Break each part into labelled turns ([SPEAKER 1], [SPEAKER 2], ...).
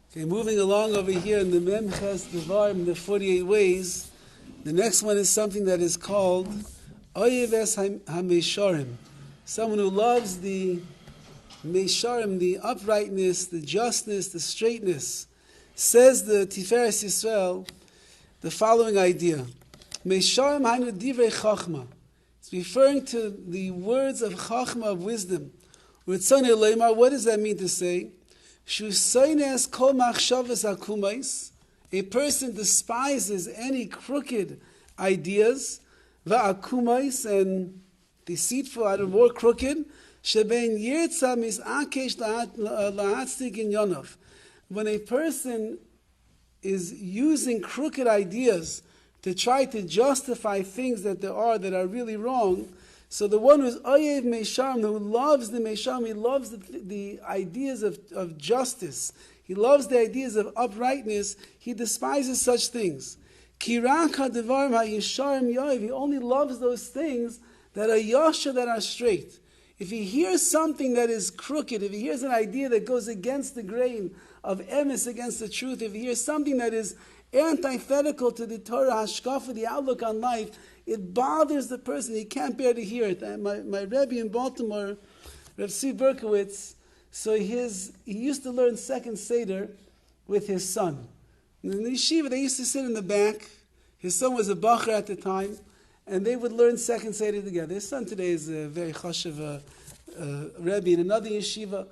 [SPEAKER 1] Okay, moving along over here in the Memches Devarim, the 48 ways. The next one is something that is called Oyeves HaMesharim. Someone who loves the Mesharim, the uprightness, the justness, the straightness. Says the Tiferes Yisrael the following idea. Mesharim hainu divrei chachma. It's referring to the words of chachma, of wisdom. What does that mean to say? A person despises any crooked ideas, and deceitful, more crooked. When a person is using crooked ideas to try to justify things that are really wrong, so the one who's Oyev Mesharim, who loves the Mesharim, he loves the ideas of justice, he loves the ideas of uprightness, he despises such things. Kirak HaDevarim HaYesharim Yoev, he only loves those things that are yasha, that are straight. If he hears something that is crooked, if he hears an idea that goes against the grain of emes, against the truth, if he hears something that is antithetical to the Torah hashkafa, the outlook on life, it bothers the person. He can't bear to hear it. My Rabbi in Baltimore, Rabbi Horowitz, so he used to learn second Seder with his son. And in the yeshiva, they used to sit in the back. His son was a bacher at the time, and they would learn second Seder together. His son today is a very chashuv Rabbi in another yeshiva.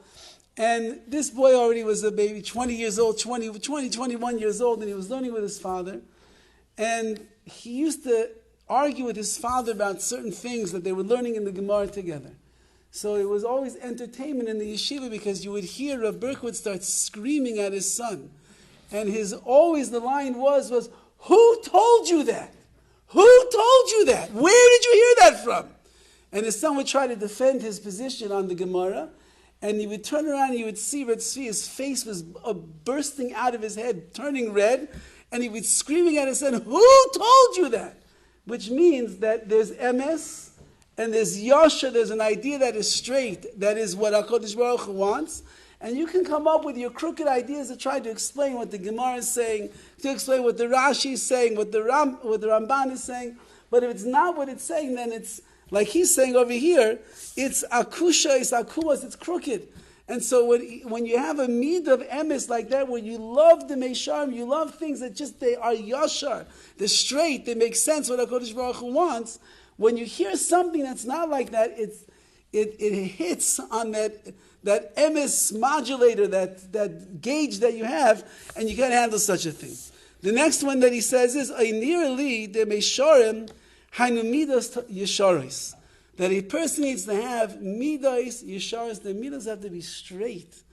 [SPEAKER 1] And this boy already was a baby, 20 years old, 21 years old, and he was learning with his father. And he used to argue with his father about certain things that they were learning in the Gemara together. So it was always entertainment in the yeshiva because you would hear Rabbi would start screaming at his son. And the line was, who told you that? Who told you that? Where did you hear that from? And his son would try to defend his position on the Gemara. And he would turn around and you would see his face was bursting out of his head, turning red. And he would be screaming at his son, who told you that? Which means that there's emes and there's yasha, there's an idea that is straight, that is what HaKadosh Baruch Hu wants. And you can come up with your crooked ideas to try to explain what the Gemara is saying, to explain what the Rashi is saying, what the Ramban is saying. But if it's not what it's saying, then it's, like he's saying over here, it's akusha, it's akumas, it's crooked. And so when you have a mid of emes like that, where you love the Mesharim, you love things that they are yashar, they're straight, they make sense what HaKadosh Baruch Hu wants, when you hear something that's not like that, it hits on that emes modulator, that gauge that you have, and you can't handle such a thing. The next one that he says is, Einir li de Mesharim hainu midas yesharis. That a person needs to have midas yesharis. The midas have to be straight.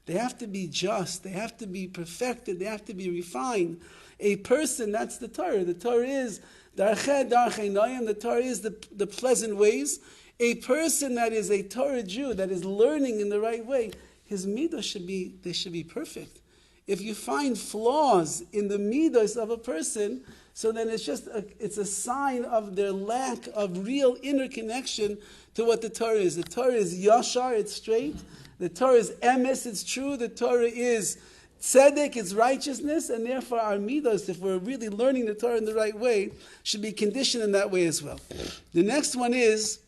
[SPEAKER 1] They have to be just. They have to be perfected. They have to be refined. A person, that's the Torah. The Torah is darchei noyim. The Torah is the pleasant ways. A person that is a Torah Jew, that is learning in the right way, his midas should be perfect. If you find flaws in the midas of a person, so then it's a sign of their lack of real inner connection to what the Torah is. The Torah is yashar, it's straight. The Torah is emes, it's true. The Torah is tzedek, it's righteousness. And therefore our midos, if we're really learning the Torah in the right way, should be conditioned in that way as well. The next one is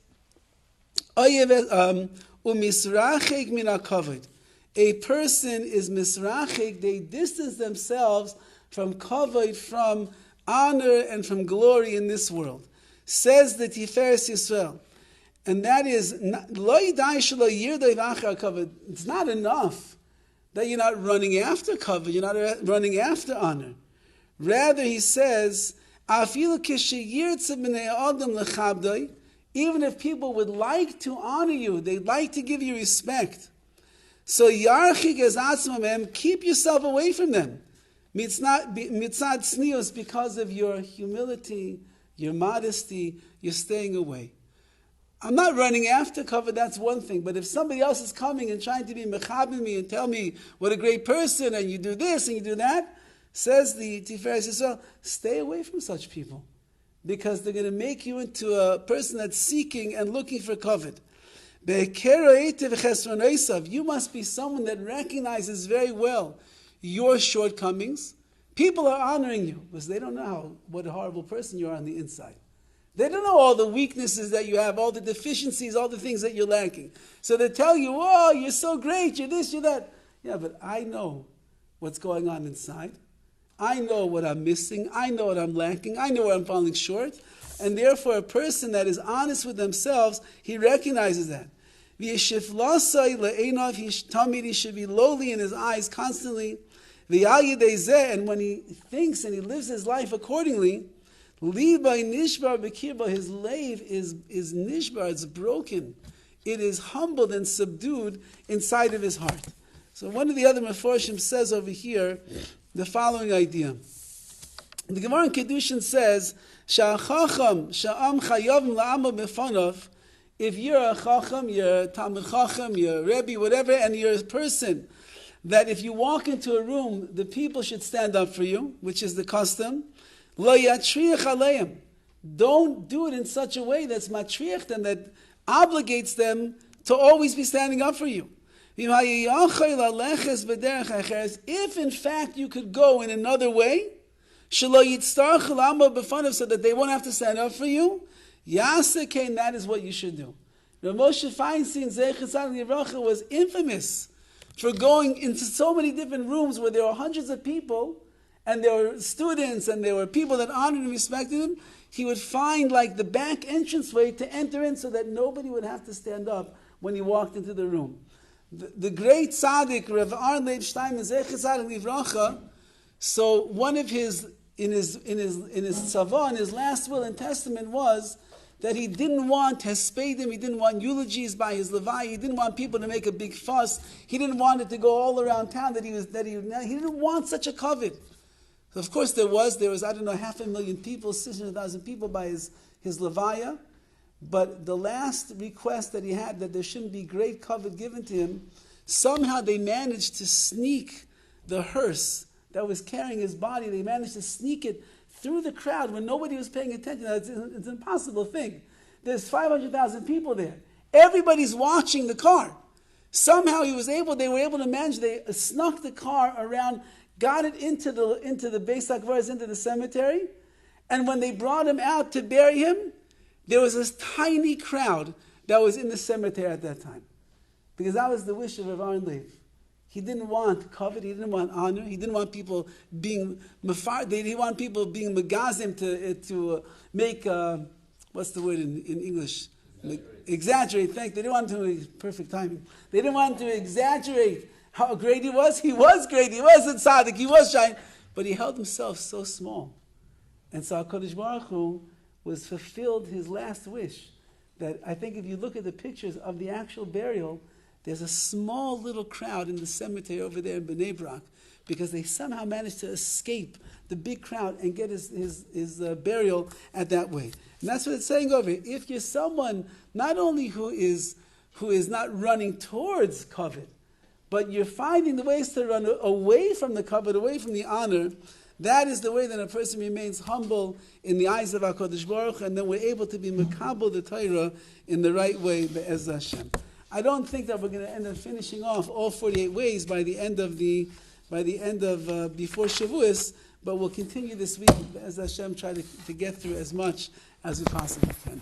[SPEAKER 1] umisrachek min hakavod. A person is misrachek, they distance themselves from kavod, from honor and from glory in this world. Says the Tiferes Yisrael. And that is, it's not enough that you're not running after kavod, you're not running after honor. Rather, he says, even if people would like to honor you, they'd like to give you respect. So keep yourself away from them. Mitzad tznius, because of your humility, your modesty, you're staying away. I'm not running after cover, that's one thing. But if somebody else is coming and trying to be mechaber me and tell me what a great person, and you do this and you do that, says the Tiferes Yisrael, stay away from such people. Because they're going to make you into a person that's seeking and looking for kavod. You must be someone that recognizes very well your shortcomings, people are honoring you because they don't know what a horrible person you are on the inside. They don't know all the weaknesses that you have, all the deficiencies, all the things that you're lacking. So they tell you, oh, you're so great, you're this, you're that. Yeah, but I know what's going on inside. I know what I'm missing. I know what I'm lacking. I know where I'm falling short. And therefore, a person that is honest with themselves, he recognizes that. He should be lowly in his eyes constantly. And when he thinks and he lives his life accordingly, his lave is nishbar, it's broken. It is humbled and subdued inside of his heart. So one of the other Meforshim says over here the following idea. The Gemara in Kedushin says, "Sha'achacham sha'am chayavim la'amod befanov." If you're a chacham, you're a Talmud chacham, you're a Rabbi, whatever, and you're a person that if you walk into a room, the people should stand up for you, which is the custom. Lo yatriach aleim. Don't do it in such a way that's matriach them, that obligates them to always be standing up for you. If in fact you could go in another way, so that they won't have to stand up for you, that is what you should do. Now, Moshe Feinstein was infamous for going into so many different rooms where there were hundreds of people, and there were students, and there were people that honored and respected him. He would find like the back entranceway to enter in so that nobody would have to stand up when he walked into the room. The great tzaddik, Rav Aaron Leib Shleim Zecher Livracha, so one of his tzava, in his last will and testament was that he didn't want hespedim, he didn't want eulogies by his levai, he didn't want people to make a big fuss, he didn't want it to go all around town he didn't want such a covet. So of course there was 500,000 people, 600,000 people by his levaya, but the last request that he had, that there shouldn't be great covet given to him, somehow they managed to sneak the hearse that was carrying his body, they managed to sneak it through the crowd when nobody was paying attention. It's an impossible thing. There's 500,000 people there. Everybody's watching the car. Somehow they were able to manage, they snuck the car around, got it into the Beis HaKvaros, into the cemetery, and when they brought him out to bury him, there was this tiny crowd that was in the cemetery at that time. Because that was the wish of Rav Aaron Leib. He didn't want covet, he didn't want honor, he didn't want people being mafar, he didn't want people being megazim to make, what's the word in English? Exaggerate, thank you. They didn't want to, perfect timing. They didn't want to exaggerate how great he was. He was great, he was a tzaddik, he was shine, but he held himself so small. And so HaKadosh Baruch Hu was fulfilled his last wish. That I think if you look at the pictures of the actual burial, there's a small little crowd in the cemetery over there in Bnei Brak, because they somehow managed to escape the big crowd and get his burial at that way. And that's what it's saying over here. If you're someone not only who is not running towards covet, but you're finding the ways to run away from the covet, away from the honor, that is the way that a person remains humble in the eyes of HaKadosh Baruch Hu, and then we're able to be mekabel the Torah in the right way, be'ez Hashem. I don't think that we're going to end up finishing off all 48 ways by the end of before Shavuos, but we'll continue this week, be'ez Hashem, try to get through as much as we possibly can.